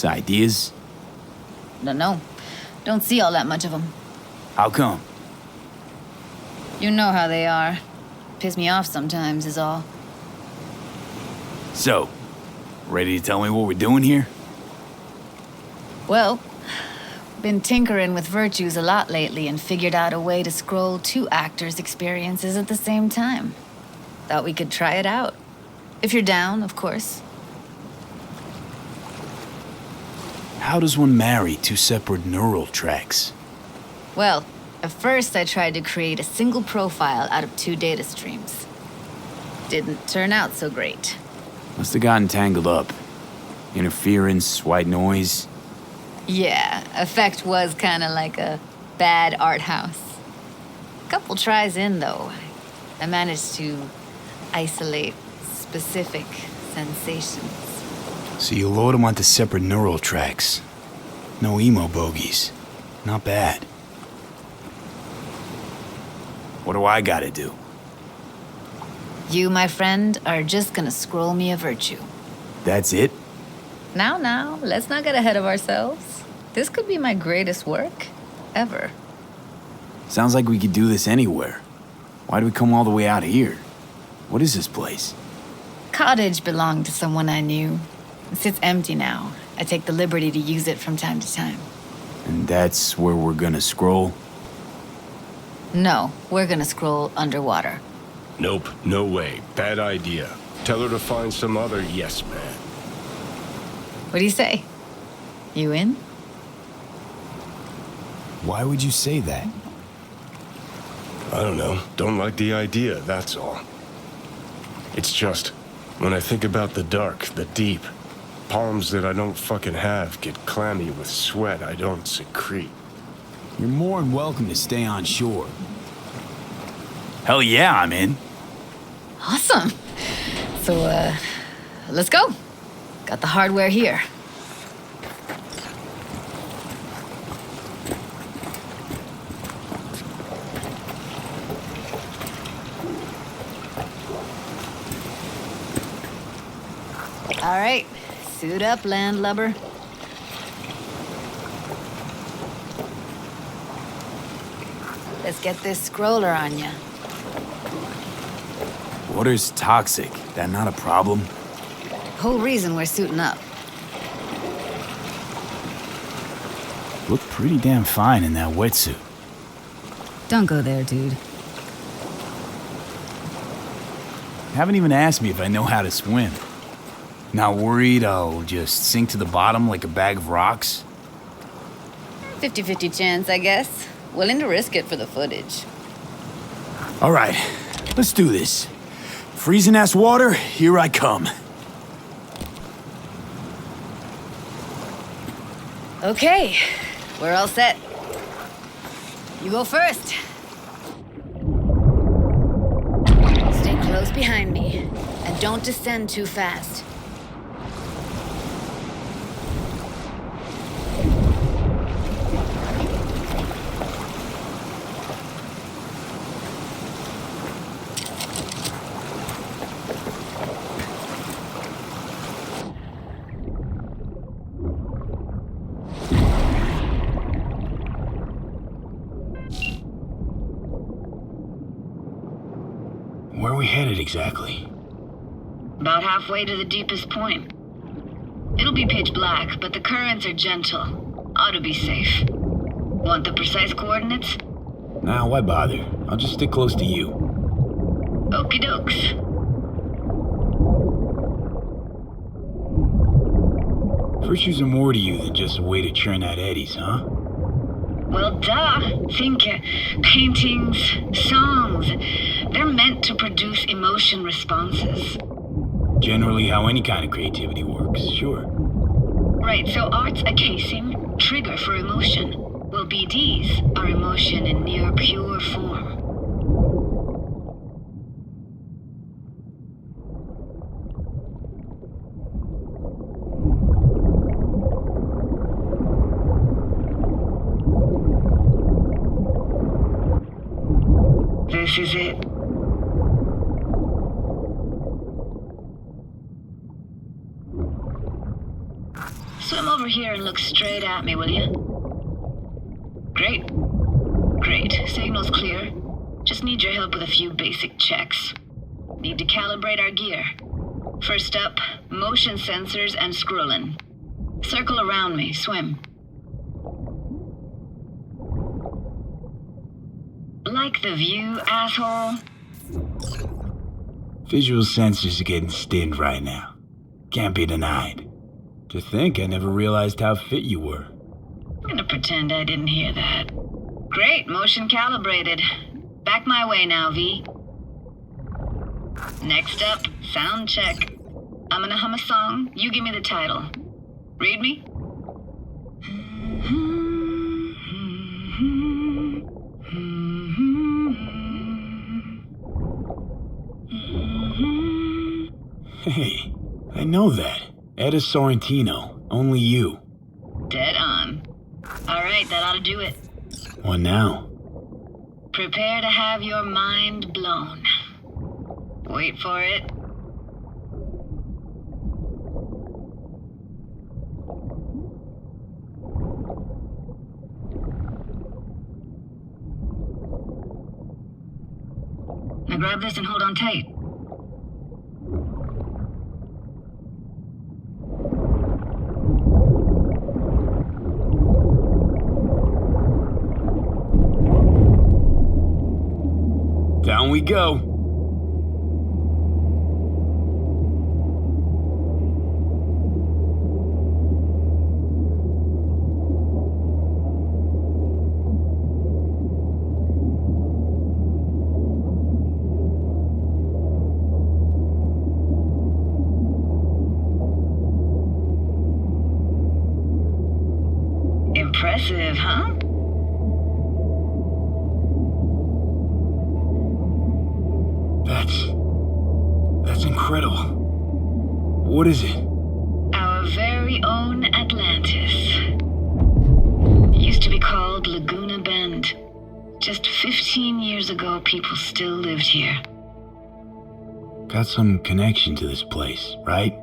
Thoughts? Ideas? No. Don't see all that much of them. How come? You know how they are. Piss me off sometimes is all. So, ready to tell me what we're doing here? Well, been tinkering with virtues a lot lately and figured out a way to scroll 2 actors' experiences at the same time. Thought we could try it out. If you're down, of course. How does one marry 2 separate neural tracks? Well, at first I tried to create a single profile out of 2 data streams. Didn't turn out so great. Must have gotten tangled up. Interference, white noise. Yeah, effect was kinda like a bad art house. Couple tries in, though, I managed to isolate specific sensations. So you load them onto separate neural tracks. No emo bogies. Not bad. What do I gotta do? You, my friend, are just gonna scroll me a virtue. That's it? Now, let's not get ahead of ourselves. This could be my greatest work ever. Sounds like we could do this anywhere. Why do we come all the way out here? What is this place? Cottage belonged to someone I knew. It sits empty now. I take the liberty to use it from time to time. And that's where we're gonna scroll? No, we're gonna scroll underwater. Nope, no way. Bad idea. Tell her to find some other yes man. What do you say? You in? Why would you say that? I don't know. Don't like the idea, that's all. It's just, when I think about the dark, the deep, palms that I don't fucking have get clammy with sweat I don't secrete. You're more than welcome to stay on shore. Hell yeah, I'm in. Awesome. So, let's go. Got the hardware here. All right, suit up, landlubber. Let's get this scroller on ya. Water's toxic. That not a problem? Whole reason we're suiting up. Look pretty damn fine in that wetsuit. Don't go there, dude. Haven't even asked me if I know how to swim. Not worried I'll just sink to the bottom like a bag of rocks? 50-50 chance, I guess. Willing to risk it for the footage. All right, let's do this. Freezing-ass water, here I come. Okay, we're all set. You go first. Stay close behind me, and don't descend too fast. Where are we headed exactly? About halfway to the deepest point. It'll be pitch black, but the currents are gentle. Ought to be safe. Want the precise coordinates? Nah, why bother? I'll just stick close to you. Okie dokes. Virtues are more to you than just a way to churn out eddies, huh? Well, duh. Think paintings, songs. They're meant to produce emotion responses. Generally how any kind of creativity works, sure. Right, so art's a casing, trigger for emotion. Well, BDs are emotion in near pure form. This is it. Swim over over here and look straight at me, will you? Great. Great. Signal's clear. Just need your help with a few basic checks. Need to calibrate our gear. First up, motion sensors and scrolling. Circle around me. Swim. Like the view, asshole? Visual sensors are getting stinned right now. Can't be denied. To think I never realized how fit you were. I'm gonna pretend I didn't hear that. Great, motion calibrated. Back my way now, V. Next up, sound check. I'm gonna hum a song, you give me the title. Read me? Hey, I know that. Etta Sorrentino, only you. Dead on. Alright, that ought to do it. What now? Prepare to have your mind blown. Wait for it. Now grab this and hold on tight. Down we go. Impressive, huh? That's incredible. What is it? Our very own Atlantis. Used to be called Laguna Bend. Just 15 years ago, people still lived here. Got some connection to this place, right?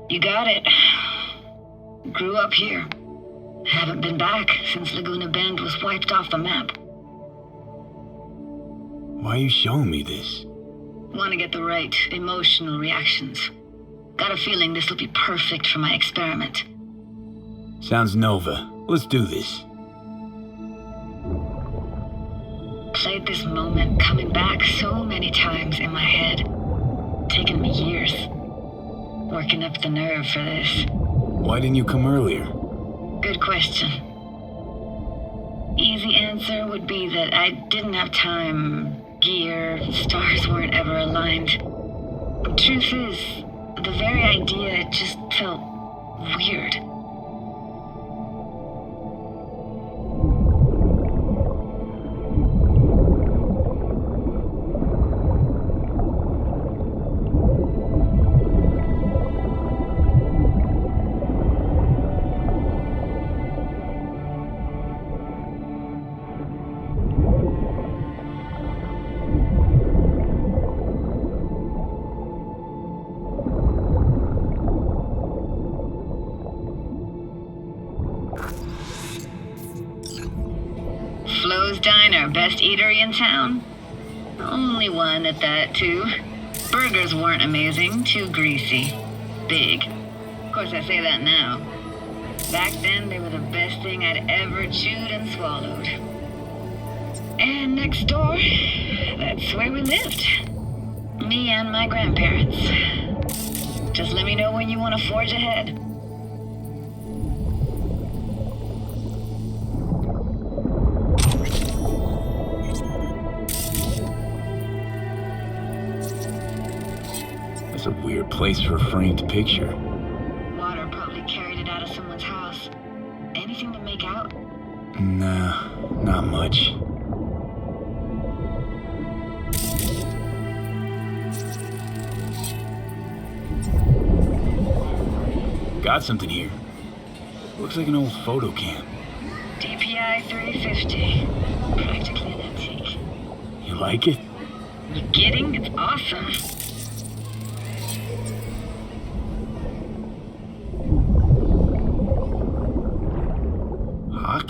You got it. Grew up here. Haven't been back since Laguna Bend was wiped off the map. Why are you showing me this? Want to get the right emotional reactions. Got a feeling this will be perfect for my experiment. Sounds Nova. Let's do this. Played this moment coming back so many times in my head. Taken me years. Working up the nerve for this. Why didn't you come earlier? Good question. Easy answer would be that I didn't have time. Gear, stars weren't ever aligned. Truth is, the very idea, it just felt weird. Flo's Diner, best eatery in town? Only one at that, too. Burgers weren't amazing, too greasy. Big. Of course, I say that now. Back then, they were the best thing I'd ever chewed and swallowed. And next door, that's where we lived. Me and my grandparents. Just let me know when you want to forge ahead. That's a weird place for a framed picture. Water probably carried it out of someone's house. Anything to make out? Nah, not much. Got something here. Looks like an old photo cam. DPI 350. Practically an antique. You like it? You kidding? It's awesome.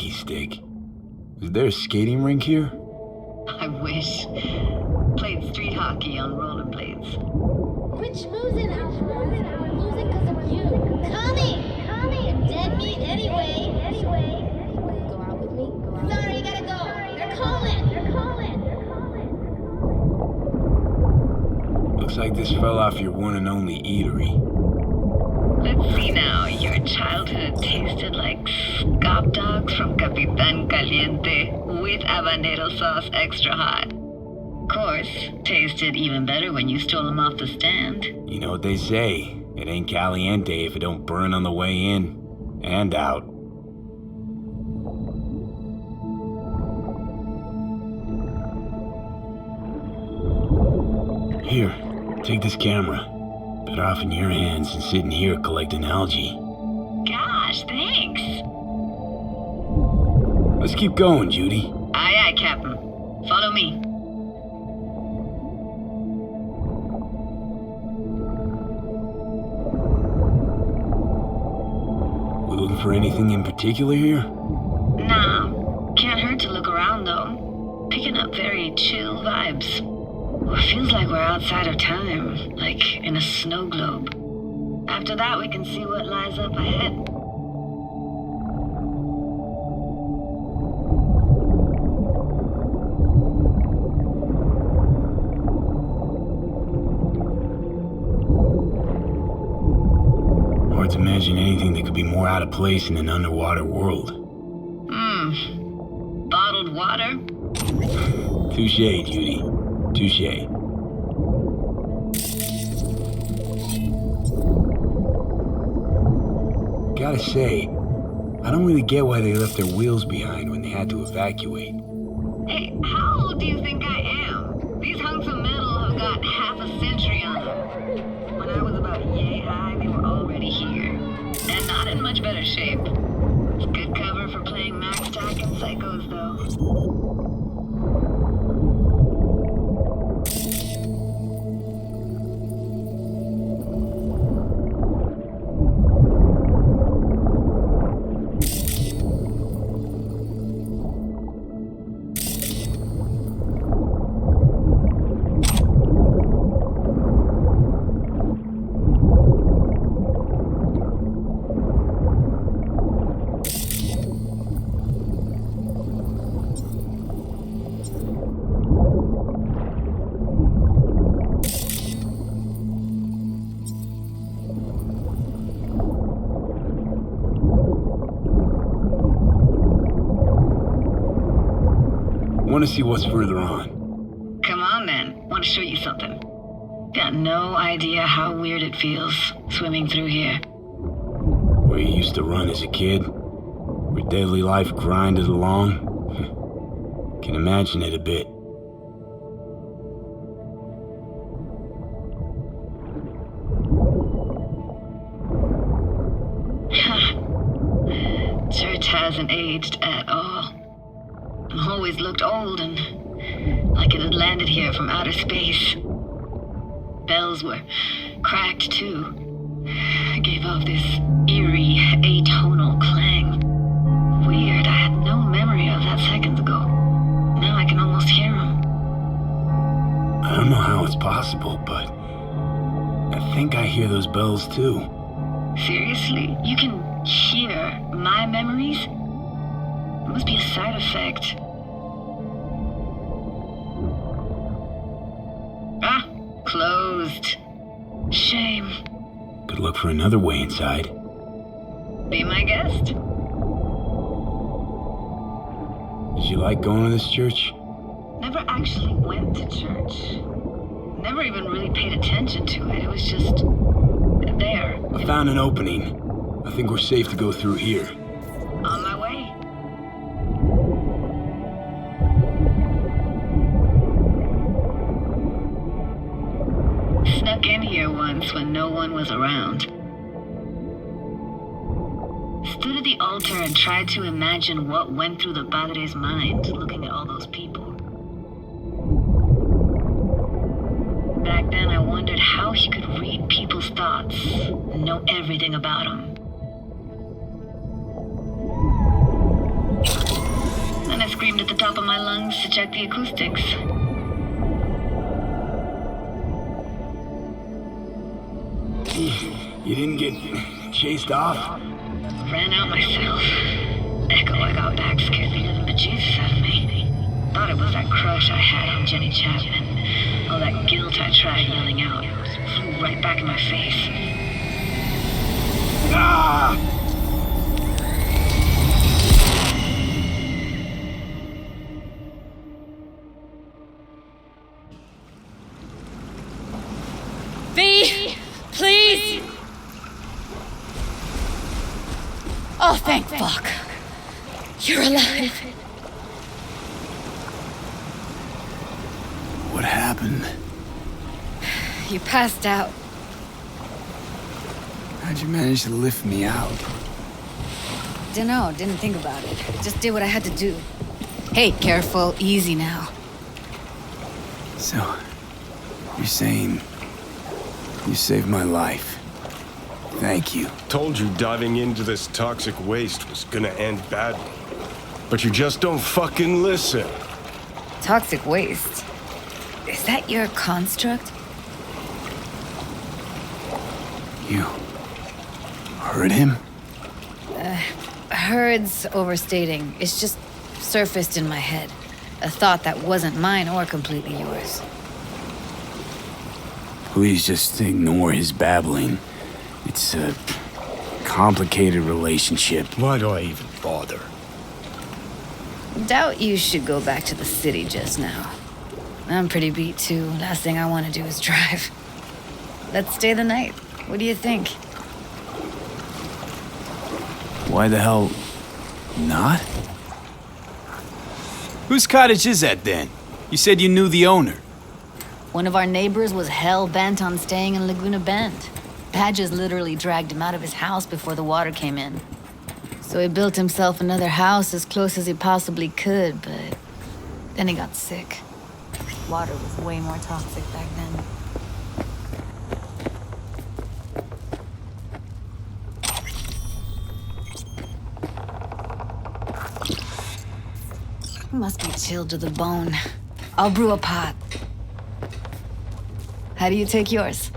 hockey stick. Is there a skating rink here? I wish. Played street hockey on rollerblades. Quit schmoozing, Alfred. We're losing because of you. Coming! You're dead meat anyway. Go out with me? Sorry, you gotta go. They're calling. Looks like this fell off your one and only eatery. Let's see now. Your childhood tasted like scop dogs from Capitan Caliente with habanero sauce extra hot. Of course, tasted even better when you stole them off the stand. You know what they say, it ain't caliente if it don't burn on the way in and out. Here, take this camera. Better off in your hands than sitting here collecting algae. Gosh, thanks. Let's keep going, Judy. Aye, aye, Captain. Follow me. We looking for anything in particular here? Nah, can't hurt to look around though. Picking up very chill vibes. Feels like we're outside of time, like in a snow globe. After that, we can see what lies up ahead. Hard to imagine anything that could be more out of place in an underwater world. Bottled water? Touché, Judy. Touché. Gotta say, I don't really get why they left their wheels behind when they had to evacuate. Hey, how old do you think I am? These hunks of metal have got half a century on them. When I was about yay high, they were already here. And not in much better shape. It's good cover for playing Max Tack and Psychos, though. Want to see what's further on. Come on, then. Want to show you something. Got no idea how weird it feels swimming through here. Where you used to run as a kid? Where daily life grinded along? Can imagine it a bit. Church hasn't aged at all. Always looked old and like it had landed here from outer space. Bells were cracked too. Gave off this eerie, atonal clang. Weird, I had no memory of that seconds ago. Now I can almost hear them. I don't know how it's possible, but I think I hear those bells too. Seriously? You can hear my memories? It must be a side effect. Ah, closed. Shame. Could look for another way inside. Be my guest. Did you like going to this church? Never actually went to church. Never even really paid attention to it. It was just there. I found an opening. I think we're safe to go through here. On my way. Snuck in here once when no one was around. Stood at the altar and tried to imagine what went through the Padre's mind looking at all those people. Back then I wondered how he could read people's thoughts and know everything about them. screamed at the top of my lungs to check the acoustics. You didn't get chased off? Ran out myself. Echo I got back scared the living bejesus out of me. Thought it was that crush I had on Jenny Chapman. All that guilt I tried yelling out flew right back in my face. Ah! V, please. Oh, thank fuck. You're alive. What happened? You passed out. How'd you manage to lift me out? Dunno, didn't think about it. Just did what I had to do. Hey, careful, easy now. So, you're saying you saved my life. Thank you. Told you diving into this toxic waste was gonna end badly. But you just don't fucking listen. Toxic waste. Is that your construct? You heard him? Heard's overstating. It's just surfaced in my head. A thought that wasn't mine or completely yours. Please just ignore his babbling. It's a complicated relationship. Why do I even bother? Doubt you should go back to the city just now. I'm pretty beat too. Last thing I want to do is drive. Let's stay the night. What do you think? Why the hell not? Whose cottage is that then? You said you knew the owner. One of our neighbors was hell-bent on staying in Laguna Bend. Badges literally dragged him out of his house before the water came in. So he built himself another house as close as he possibly could, but then he got sick. Water was way more toxic back then. Must be chilled to the bone. I'll brew a pot. How do you take yours?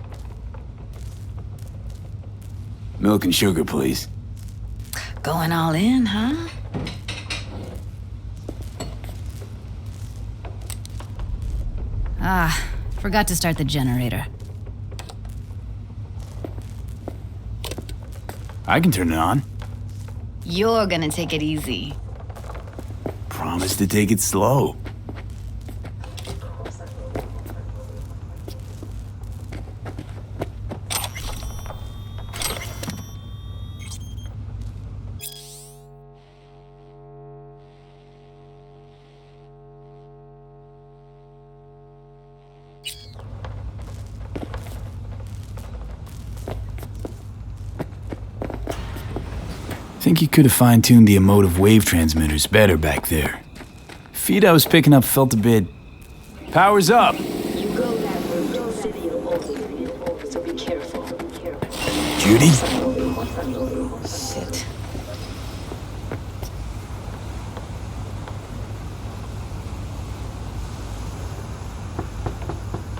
Milk and sugar, please. Going all in, huh? Ah, forgot to start the generator. I can turn it on. You're gonna take it easy. Promise to take it slow. Think you could have fine-tuned the emotive wave transmitters better back there. Feed I was picking up felt a bit... Power's up! You go that route to the city of Boulder, so be careful. Judy? Shit.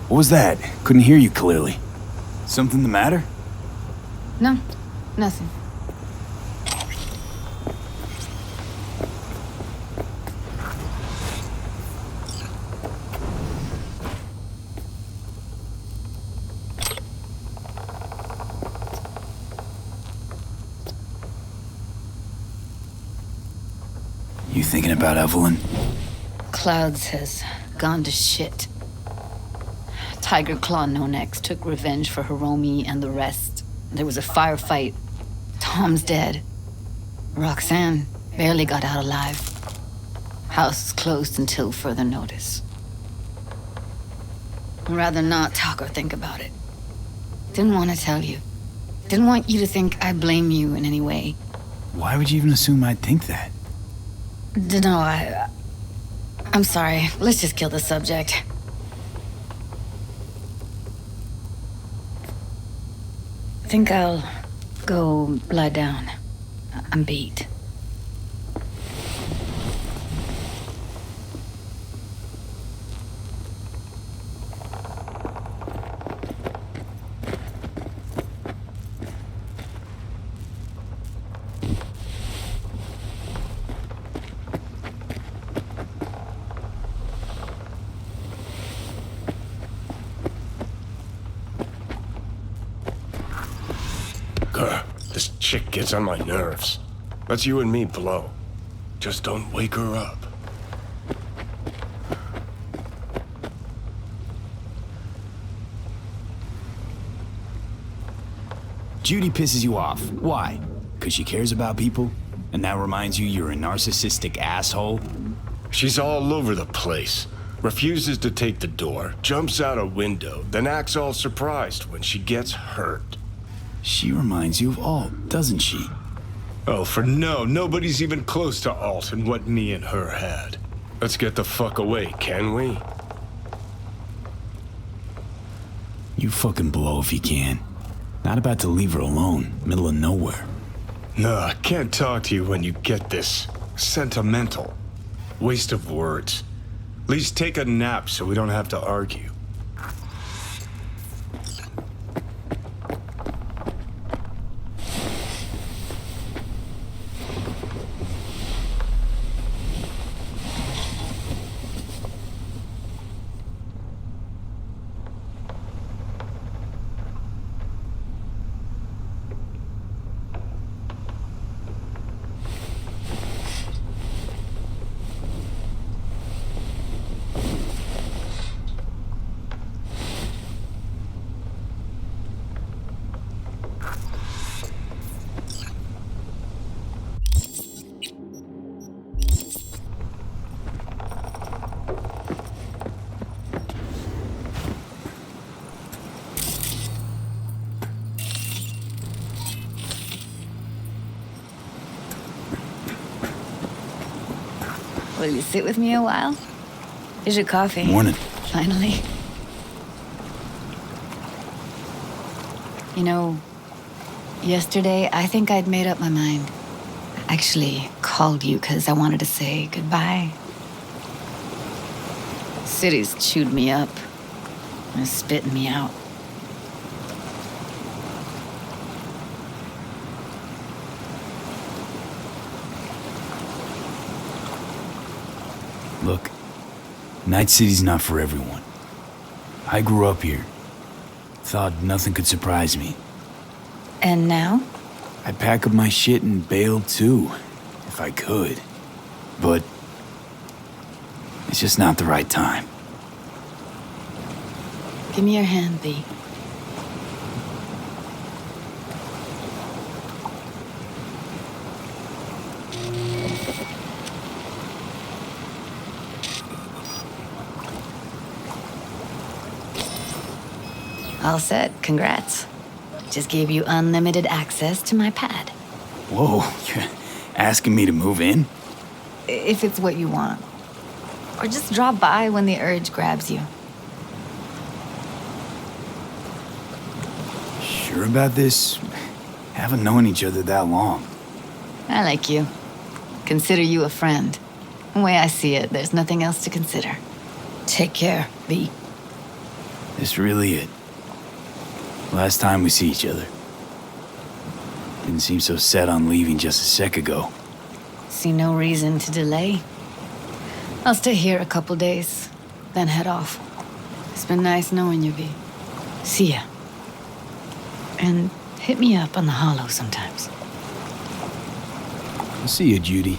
What was that? Couldn't hear you clearly. Something the matter? No, nothing. You thinking about Evelyn? Clouds has gone to shit. Tiger Claw No Necks took revenge for Hiromi and the rest. There was a firefight. Tom's dead. Roxanne barely got out alive. House is closed until further notice. I'd rather not talk or think about it. Didn't want to tell you. Didn't want you to think I blame you in any way. Why would you even assume I'd think that? Dunno, I'm sorry. Let's just kill the subject. Think I'll go lie down. I'm beat. chick gets on my nerves. Let's you and me blow. Just don't wake her up. Judy pisses you off. Why? Because she cares about people? And that reminds you you're a narcissistic asshole? She's all over the place. Refuses to take the door, jumps out a window, then acts all surprised when she gets hurt. She reminds you of Alt, doesn't she? Oh, for no, nobody's even close to Alt and what me and her had. Let's get the fuck away, can we? You fucking blow if you can. Not about to leave her alone, middle of nowhere. No, I can't talk to you when you get this sentimental. Waste of words. At least take a nap so we don't have to argue. Will you sit with me a while? Here's your coffee. Morning. Finally. You know, yesterday I think I'd made up my mind. I actually called you because I wanted to say goodbye. City's chewed me up. It's spitting me out. Look, Night City's not for everyone. I grew up here. Thought nothing could surprise me. And now? I'd pack up my shit and bail too, if I could. But it's just not the right time. Give me your hand, B. All set. Congrats. Just gave you unlimited access to my pad. Whoa, you're asking me to move in? If it's what you want. Or just drop by when the urge grabs you. Sure about this? Haven't known each other that long. I like you. Consider you a friend. The way I see it, there's nothing else to consider. Take care, B. This really it. Last time we see each other. Didn't seem so set on leaving just a sec ago. See no reason to delay. I'll stay here a couple days, then head off. It's been nice knowing you, B. See ya. And hit me up on the holo sometimes. I'll see you, Judy.